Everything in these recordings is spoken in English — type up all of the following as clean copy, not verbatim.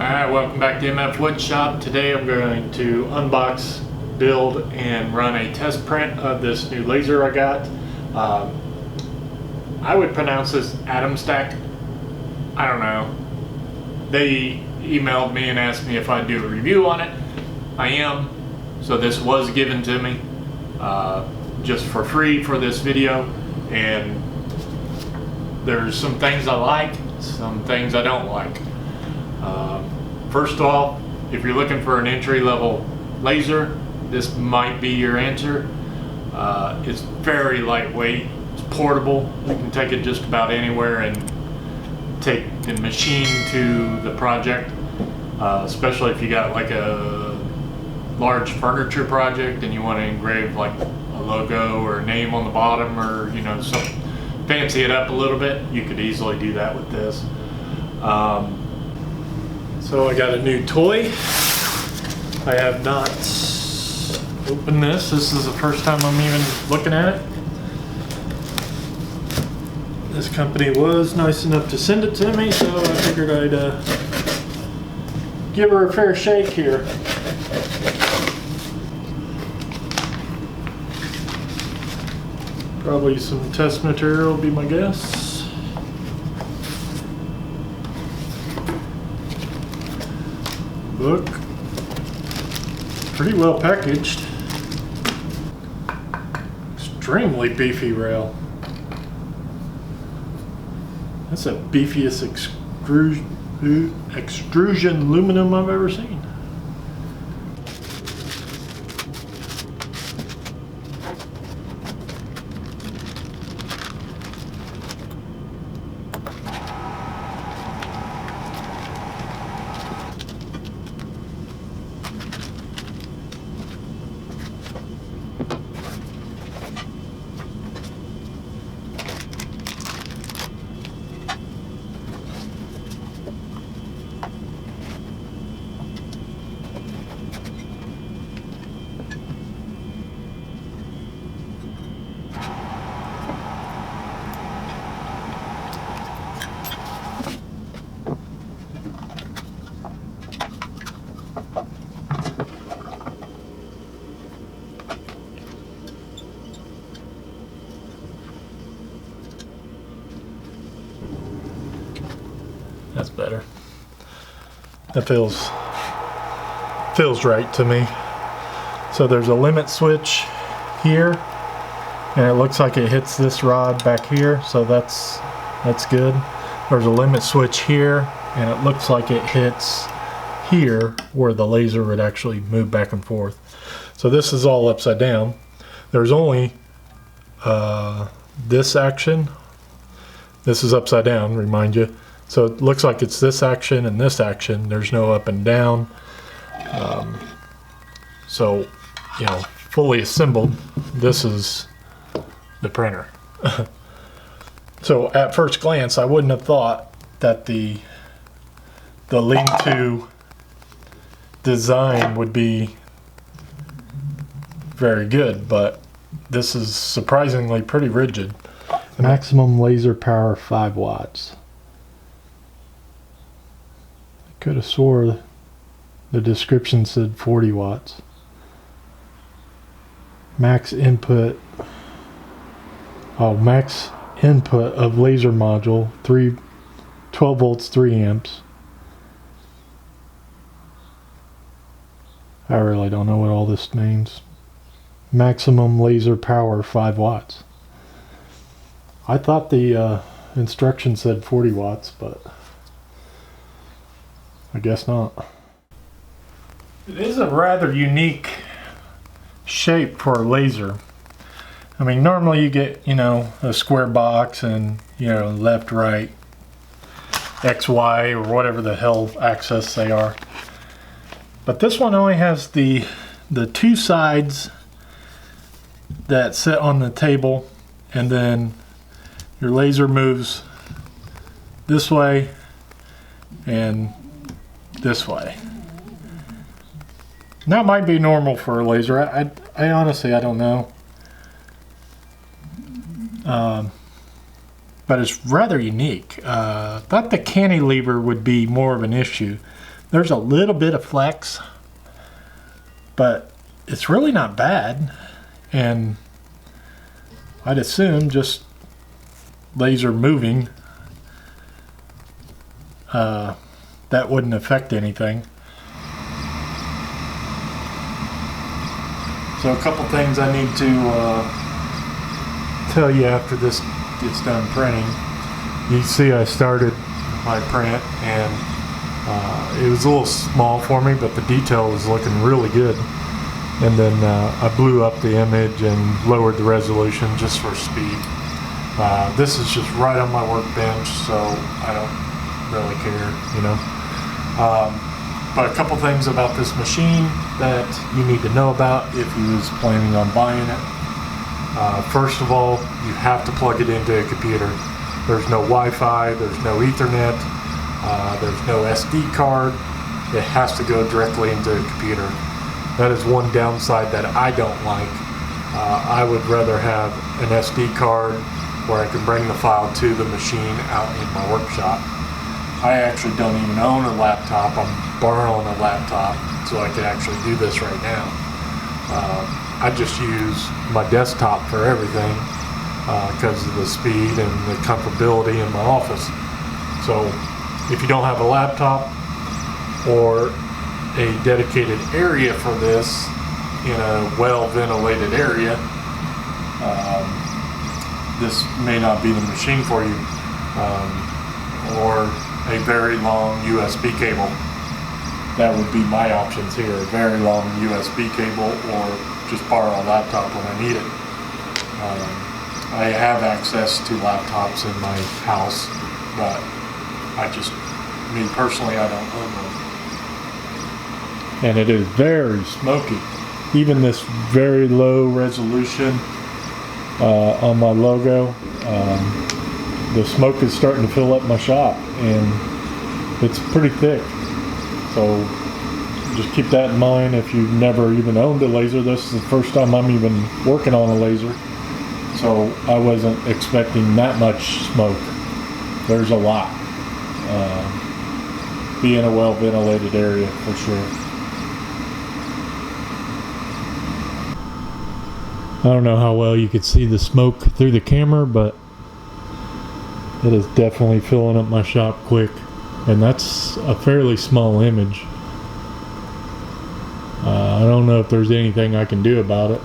Alright, welcome back to MFWoodShop. Today I'm going to unbox, build, and run a test print of this new laser I got. I would pronounce this Atomstack. I don't know. They emailed me and asked me if I'd do a review on it. I am. So this was given to me just for free for this video. And there's some things I like, some things I don't like. First off, if you're looking for an entry-level laser, this might be your answer. It's very lightweight, it's portable. You can take it just about anywhere and take the machine to the project, especially if you got like a large furniture project and you want to engrave like a logo or a name on the bottom, or something, fancy it up a little bit. You could easily do that with this. So I got a new toy. I have not opened this. This is the first time I'm even looking at it. This company was nice enough to send it to me, so I figured I'd give her a fair shake here. Probably some test material would be my guess. Book, pretty well packaged. Extremely beefy rail. That's the beefiest extrusion aluminum I've ever seen. That's better. That feels right to me. So there's a limit switch here, and it looks like it hits this rod back here, so that's good. There's a limit switch here, and it looks like it hits here where the laser would actually move back and forth. So this is all upside down. There's only this action. This is upside down, remind you. So it looks like it's this action and this action. There's no up and down. So, fully assembled, this is the printer. So at first glance, I wouldn't have thought that the lean-to design would be very good, but this is surprisingly pretty rigid. Maximum laser power 5 watts. Could have swore the description said 40 watts. Max input of laser module 12 volts 3 amps. I really don't know what all this means. Maximum laser power 5 watts. I thought the instruction said 40 watts, but I guess not. It is a rather unique shape for a laser. I mean, normally you get, a square box and, left, right, X, Y, or whatever the hell axis they are. But this one only has the two sides that sit on the table, and then your laser moves this way and this way. And that might be normal for a laser. I honestly, I don't know. But it's rather unique. Thought the cantilever would be more of an issue. There's a little bit of flex, but it's really not bad. And I'd assume just laser moving, that wouldn't affect anything. So a couple things I need to tell you after this gets done printing. You see I started my print and it was a little small for me, but the detail was looking really good. And then I blew up the image and lowered the resolution just for speed. This is just right on my workbench, so I don't really care, you know. But a couple things about this machine that you need to know about if you was planning on buying it. First of all, you have to plug it into a computer. There's no Wi-Fi, there's no Ethernet, there's no SD card. It has to go directly into a computer. That is one downside that I don't like. I would rather have an SD card where I can bring the file to the machine out in my workshop. I actually don't even own a laptop. I'm borrowing a laptop so I can actually do this right now. I just use my desktop for everything because of the speed and the comfortability in my office. So if you don't have a laptop or a dedicated area for this in a well-ventilated area, this may not be the machine for you. Or a very long USB cable. That would be my options here. A very long USB cable, or just borrow a laptop when I need it. I have access to laptops in my house, but me personally, I don't own them. And it is very smoky. Even this very low resolution on my logo, the smoke is starting to fill up my shop, and it's pretty thick. So just keep that in mind if you've never even owned a laser. This is the first time I'm even working on a laser, so I wasn't expecting that much smoke. There's a lot. Be in a well ventilated area for sure. I don't know how well you could see the smoke through the camera, but it is definitely filling up my shop quick, and that's a fairly small image. I don't know if there's anything I can do about it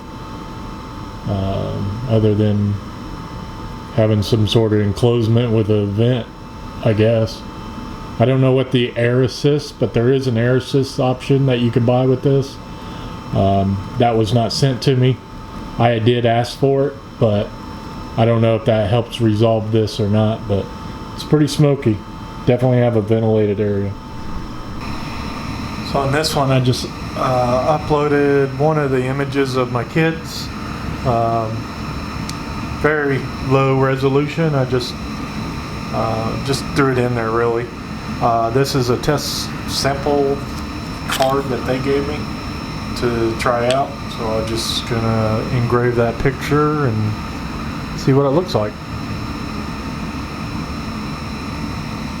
other than having some sort of enclosement with a vent, I guess. I don't know what the air assist, but there is an air assist option that you could buy with this. That was not sent to me. I did ask for it, but I don't know if that helps resolve this or not, but it's pretty smoky. Definitely have a ventilated area. So on this one, I just uploaded one of the images of my kids. Very low resolution. I just threw it in there really. This is a test sample card that they gave me to try out. So I'm just gonna engrave that picture and see what it looks like.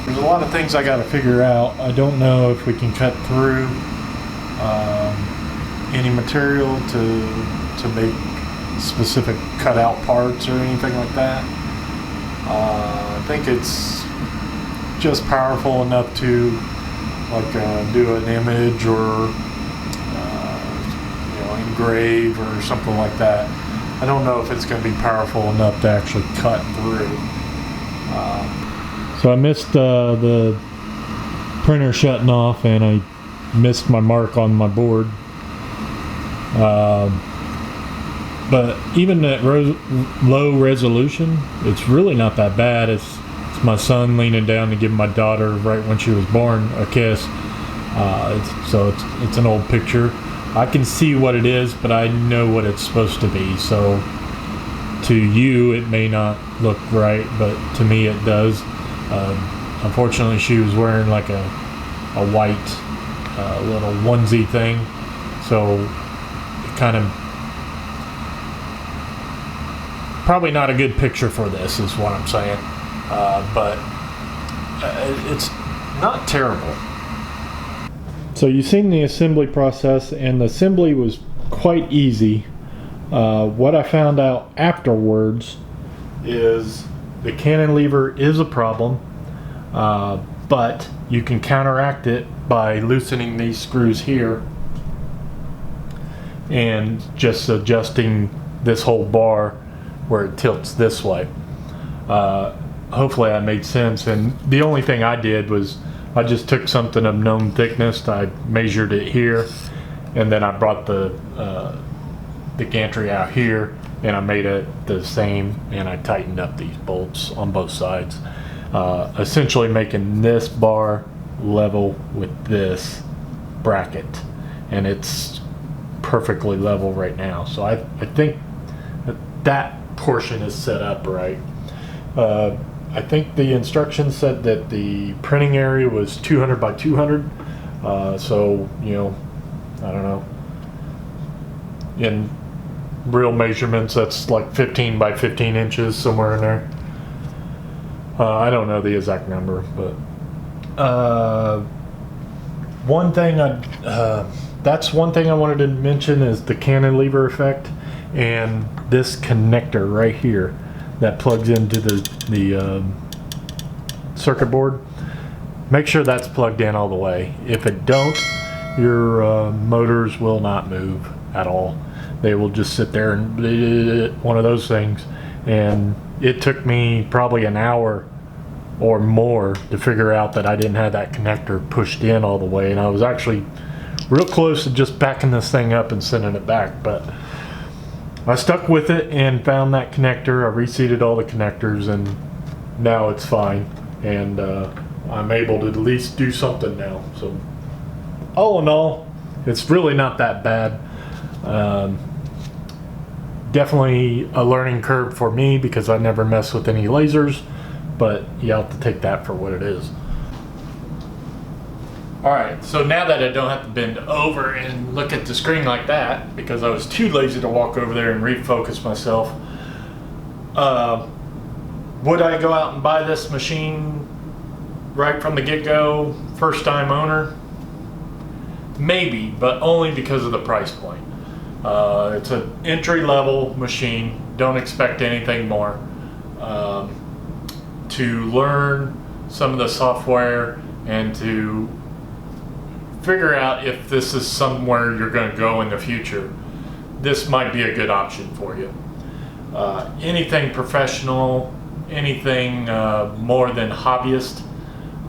There's a lot of things I got to figure out. I don't know if we can cut through any material to make specific cutout parts or anything like that. I think it's just powerful enough to do an image or engrave or something like that. I don't know if it's going to be powerful enough to actually cut through. So I missed the printer shutting off, and I missed my mark on my board. But even at low resolution, it's really not that bad. It's my son leaning down to give my daughter, right when she was born, a kiss. It's an old picture. I can see what it is, but I know what it's supposed to be. So to you, it may not look right, but to me, it does. Unfortunately, she was wearing like a white little onesie thing, so it kind of probably not a good picture for this, is what I'm saying. But it's not terrible. So you've seen the assembly process, and the assembly was quite easy. What I found out afterwards is the cantilever is a problem, but you can counteract it by loosening these screws here and just adjusting this whole bar where it tilts this way. Hopefully that made sense. And the only thing I did was I just took something of known thickness, I measured it here, and then I brought the gantry out here and I made it the same, and I tightened up these bolts on both sides, essentially making this bar level with this bracket, and it's perfectly level right now. So I think that portion is set up right. I think the instructions said that the printing area was 200 by 200. So, you know, I don't know. In real measurements, that's like 15 by 15 inches, somewhere in there. I don't know the exact number, but that's one thing I wanted to mention is the cantilever effect and this connector right here that plugs into the circuit board. Make sure that's plugged in all the way. If it don't, your motors will not move at all. They will just sit there and one of those things. And it took me probably an hour or more to figure out that I didn't have that connector pushed in all the way, and I was actually real close to just backing this thing up and sending it back, but I stuck with it and found that connector. I reseated all the connectors, and now it's fine, and I'm able to at least do something now. So all in all, it's really not that bad. Definitely a learning curve for me because I never mess with any lasers, but you have to take that for what it is. Alright, so now that I don't have to bend over and look at the screen like that because I was too lazy to walk over there and refocus myself, would I go out and buy this machine right from the get-go, first time owner? Maybe, but only because of the price point. It's an entry-level machine, don't expect anything more. To learn some of the software and to figure out if this is somewhere you're going to go in the future, this might be a good option for you. Anything professional, anything more than hobbyist,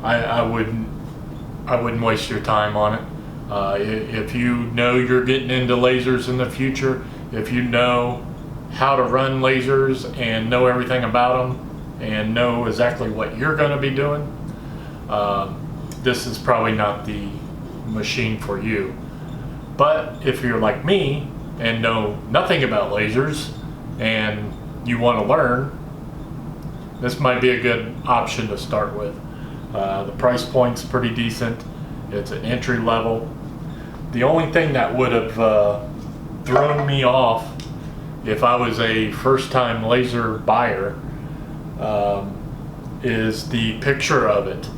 I wouldn't waste your time on it. If you know you're getting into lasers in the future, if you know how to run lasers and know everything about them and know exactly what you're going to be doing, this is probably not the machine for you. But if you're like me and know nothing about lasers and you want to learn, this might be a good option to start with. The price point's pretty decent. It's an entry level. The only thing that would have thrown me off if I was a first-time laser buyer is the picture of it.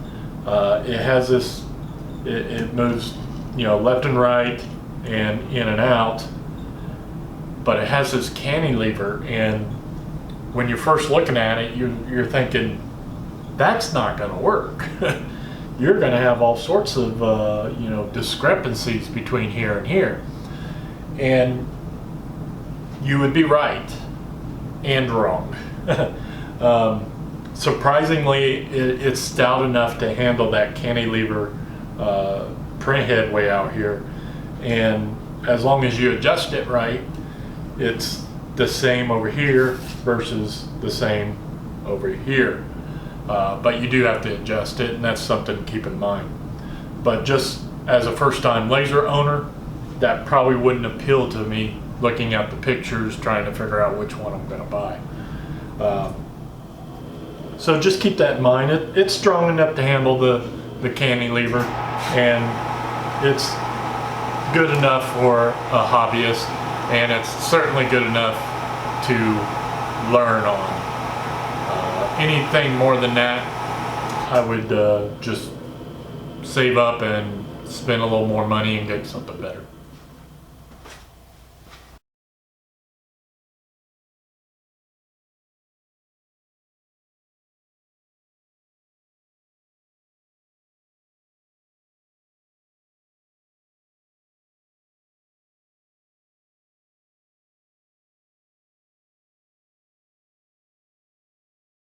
It has this, it moves, you know, left and right and in and out, but it has this cantilever, and when you're first looking at it, you're thinking, that's not going to work. You're going to have all sorts of you know, discrepancies between here and here, and you would be right and wrong. Surprisingly, it's stout enough to handle that cantilever print head way out here, and as long as you adjust it right, it's the same over here versus the same over here. But you do have to adjust it, and that's something to keep in mind. But just as a first-time laser owner, that probably wouldn't appeal to me, looking at the pictures, trying to figure out which one I'm going to buy. So just keep that in mind. It's strong enough to handle the cantilever, and it's good enough for a hobbyist, and it's certainly good enough to learn on. Anything more than that, I would just save up and spend a little more money and get something better.